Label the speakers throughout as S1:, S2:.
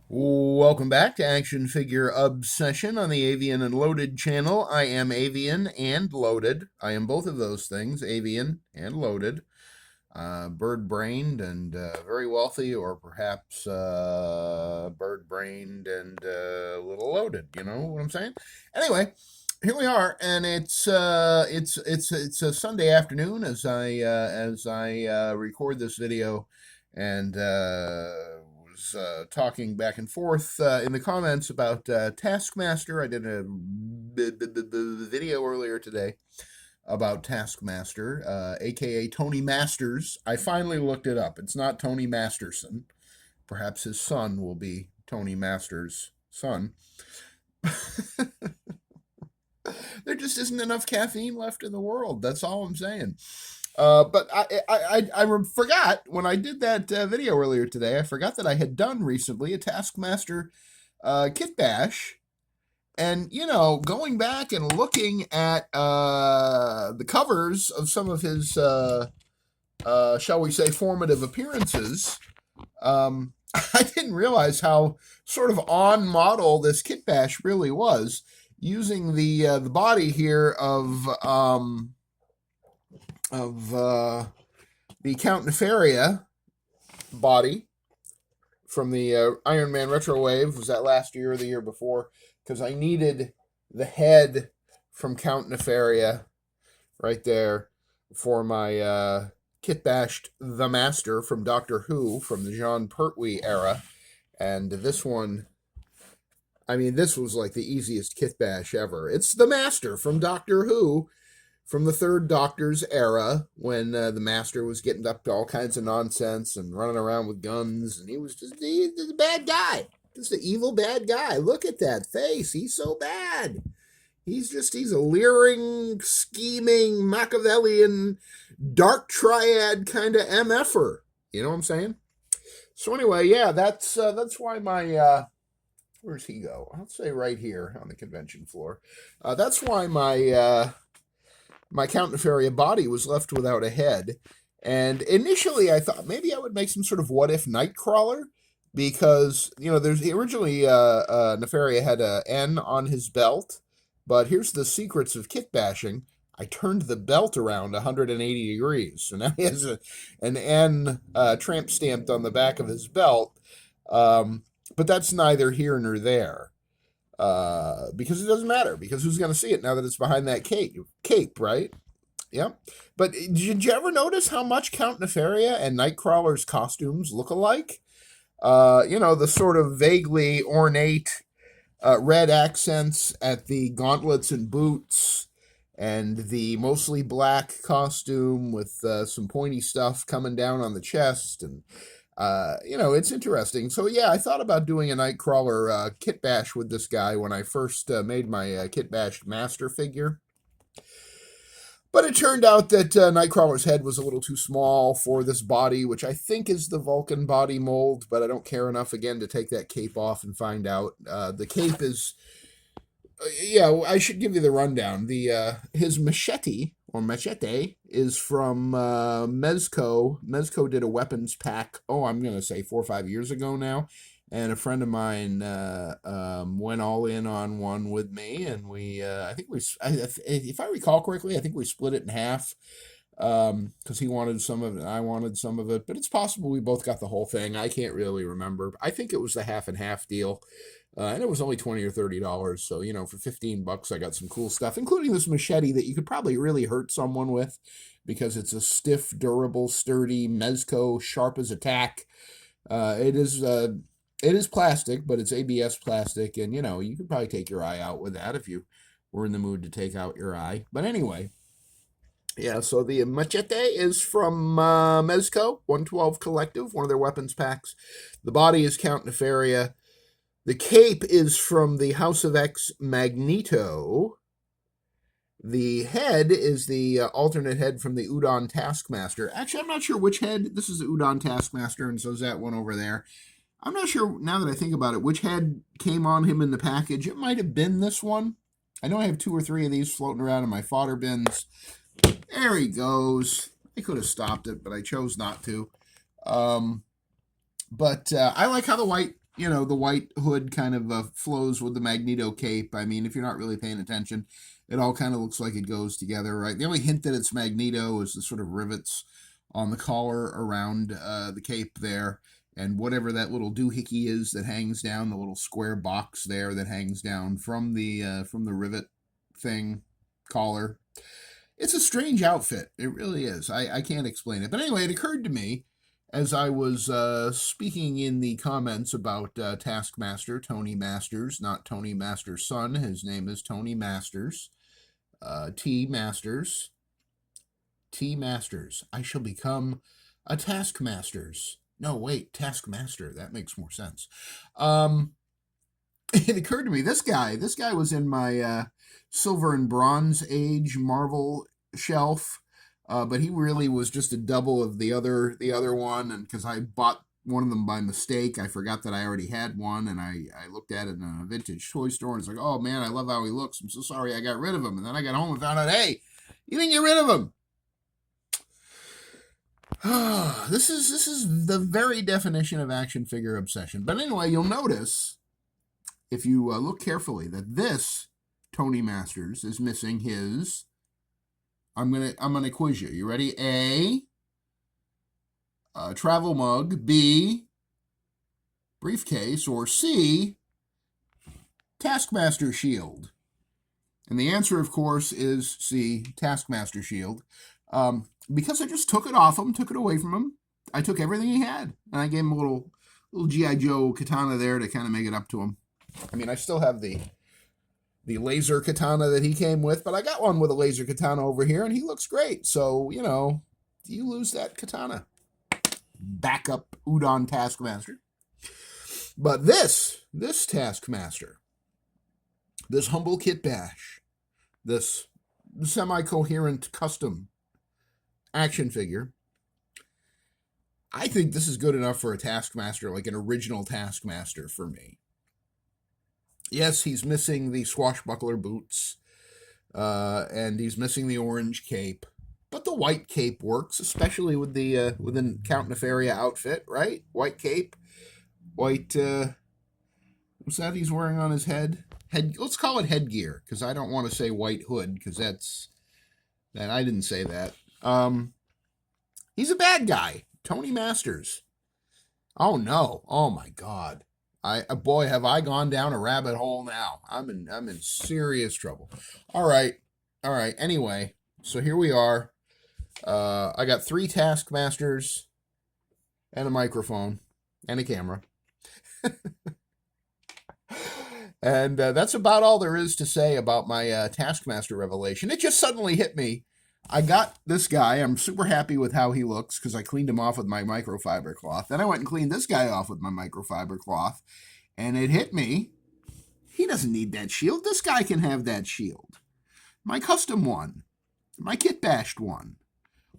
S1: Welcome back to Action Figure Obsession on the Avian and Loaded channel. I am Avian and Loaded. I am both of those things, Avian and Loaded. Bird-brained and very wealthy, or perhaps bird-brained and a little loaded. You know what I'm saying? Anyway, here we are, and it's a Sunday afternoon as I record this video, and was talking back and forth in the comments about Taskmaster. I did a video earlier today about Taskmaster, aka Tony Masters. I finally looked it up. It's not Tony Masterson. Perhaps his son will be Tony Masters' son. There just isn't enough caffeine left in the world. That's all I'm saying. But I forgot when I did that video earlier today. I forgot that I had done recently a Taskmaster Kitbash, and going back and looking at the covers of some of his, shall we say, formative appearances. I didn't realize how sort of on model this Kitbash really was, using the body here of the Count Nefaria body from the Iron Man Retro Wave. Was that last year or the year before? Because I needed the head from Count Nefaria right there for my Kitbashed the Master from Doctor Who from the Jon Pertwee era. And this one, I mean, this was like the easiest Kitbash ever. It's the Master from Doctor Who, from the Third Doctor's era, when the Master was getting up to all kinds of nonsense and running around with guns, and he was just the bad guy. Just the evil bad guy. Look at that face. He's so bad. He's a leering, scheming, Machiavellian, dark triad kind of MFer. You know what I'm saying? So anyway, yeah, that's why my where's he go? I'll say right here on the convention floor. That's why my Count Nefaria body was left without a head. And initially I thought maybe I would make some sort of what if Nightcrawler, because there's originally Nefaria had a N on his belt, but here's the secrets of kit bashing. I turned the belt around 180 degrees, so now he has an N tramp stamped on the back of his belt. But that's neither here nor there, because it doesn't matter, because who's going to see it now that it's behind that cape, right? Yep. But did you ever notice how much Count Nefaria and Nightcrawler's costumes look alike? The sort of vaguely ornate red accents at the gauntlets and boots, and the mostly black costume with some pointy stuff coming down on the chest, and it's interesting. So yeah, I thought about doing a Nightcrawler Kitbash with this guy when I first made my Kitbash Master figure. But it turned out that Nightcrawler's head was a little too small for this body, which I think is the Vulcan body mold, but I don't care enough, again, to take that cape off and find out. The cape is... I should give you the rundown. His machete, or machete, is from Mezco. Mezco did a weapons pack, I'm going to say 4 or 5 years ago now. And a friend of mine went all in on one with me, and if I recall correctly, I think we split it in half, because he wanted some of it and I wanted some of it. But it's possible we both got the whole thing. I can't really remember. I think it was the half and half deal, and it was only $20 or $30. So for $15, I got some cool stuff, including this machete that you could probably really hurt someone with, because it's a stiff, durable, sturdy Mezco, sharp as a tack. It is plastic, but it's ABS plastic, and you could probably take your eye out with that if you were in the mood to take out your eye. But anyway, yeah, so the machete is from Mezco, 112 Collective, one of their weapons packs. The body is Count Nefaria. The cape is from the House of X Magneto. The head is the alternate head from the Udon Taskmaster. Actually, I'm not sure which head. This is the Udon Taskmaster, and so is that one over there. I'm not sure, now that I think about it, which head came on him in the package. It might have been this one. I know I have 2 or 3 of these floating around in my fodder bins. There he goes. I could have stopped it, but I chose not to. But I like how the white you know, the white hood kind of flows with the Magneto cape. I mean, if you're not really paying attention, it all kind of looks like it goes together, right? The only hint that it's Magneto is the sort of rivets on the collar around the cape there, and whatever that little doohickey is that hangs down, the little square box there that hangs down from the rivet thing collar. It's a strange outfit. It really is. I can't explain it. But anyway, it occurred to me as I was speaking in the comments about Taskmaster, Tony Masters, not Tony Masters' son. His name is Tony Masters. T. Masters. T. Masters. I shall become a Taskmasters. No, wait, Taskmaster. That makes more sense. It occurred to me, this guy was in my Silver and Bronze Age Marvel shelf, but he really was just a double of the other one, and because I bought one of them by mistake, I forgot that I already had one, and I looked at it in a vintage toy store, and it's like, oh man, I love how he looks. I'm so sorry I got rid of him. And then I got home and found out, hey, you didn't get rid of him. This is the very definition of action figure obsession. But anyway, you'll notice, if you look carefully, that this Tony Masters is missing his. I'm gonna quiz you. You ready? A travel mug. B, briefcase. Or C, Taskmaster shield. And the answer, of course, is C, Taskmaster shield. Because I just took it off him, took it away from him. I took everything he had, and I gave him a little G.I. Joe katana there to kind of make it up to him. I mean, I still have the laser katana that he came with, but I got one with a laser katana over here, and he looks great. So, you know, you lose that katana. Backup Udon Taskmaster. But this Taskmaster, this humble Kitbash, this semi-coherent custom action figure, I think this is good enough for a Taskmaster, like an original Taskmaster for me. Yes, he's missing the swashbuckler boots, and he's missing the orange cape, but the white cape works, especially with the Count Nefaria outfit, right? White cape, white. What's that he's wearing on his head? Let's call it headgear, because I don't want to say white hood, because I didn't say that. He's a bad guy, Tony Masters. Oh no! Oh my God! Boy, have I gone down a rabbit hole now. I'm in serious trouble. All right. Anyway, so here we are. I got 3 Taskmasters and a microphone and a camera. And that's about all there is to say about my Taskmaster revelation. It just suddenly hit me. I got this guy. I'm super happy with how he looks because I cleaned him off with my microfiber cloth. Then I went and cleaned this guy off with my microfiber cloth. And it hit me. He doesn't need that shield. This guy can have that shield. My custom one. My kit-bashed one.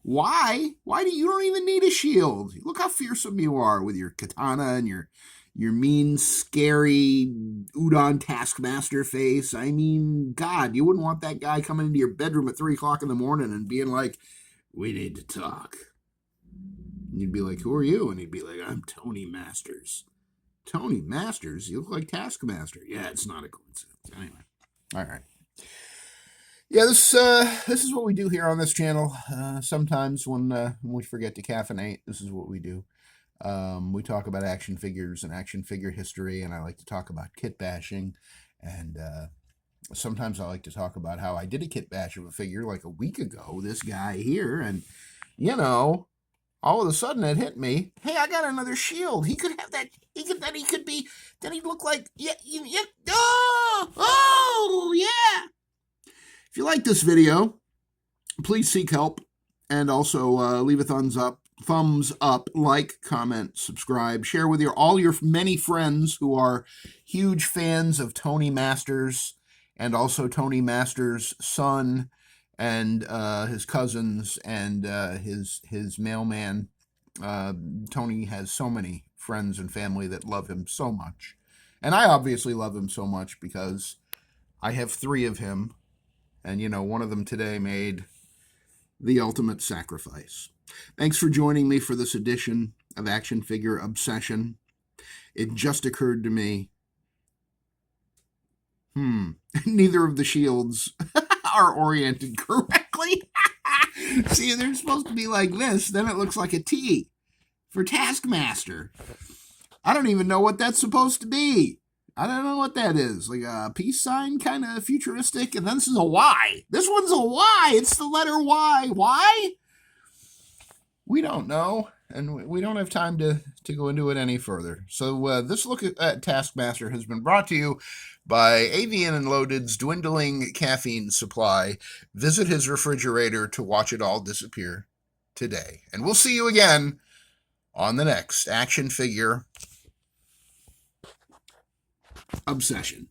S1: Why? Why do you don't even need a shield? Look how fearsome you are with your katana and your mean, scary Udon Taskmaster face. I mean, God, you wouldn't want that guy coming into your bedroom at 3 o'clock in the morning and being like, we need to talk. And you'd be like, who are you? And he'd be like, I'm Tony Masters. Tony Masters? You look like Taskmaster. Yeah, it's not a coincidence. Anyway. All right. Yeah, this is what we do here on this channel. Sometimes when we forget to caffeinate, this is what we do. We talk about action figures and action figure history, and I like to talk about kit bashing. And sometimes I like to talk about how I did a kit bash of a figure like a week ago, this guy here, and, you know, all of a sudden it hit me, hey, I got another shield. He could have that, then he'd look like, yeah, oh, yeah. If you like this video, please seek help, and also leave a thumbs up, like, comment, subscribe, share with all your many friends who are huge fans of Tony Masters, and also Tony Masters' son, and his cousins, and his mailman. Tony has so many friends and family that love him so much. And I obviously love him so much because I have 3 of him. And, you know, one of them today made the ultimate sacrifice. Thanks for joining me for this edition of Action Figure Obsession. it just occurred to me, neither of the shields are oriented correctly. See, they're supposed to be like this. Then it looks like a T for Taskmaster. I don't even know what that's supposed to be. I don't know what that is. Like a peace sign, kind of futuristic. And then this is a Y. This one's a Y. It's the letter Y. Why? We don't know. And we don't have time to go into it any further. So this look at Taskmaster has been brought to you by Avian and Loaded's dwindling caffeine supply. Visit his refrigerator to watch it all disappear today. And we'll see you again on the next action figure obsession.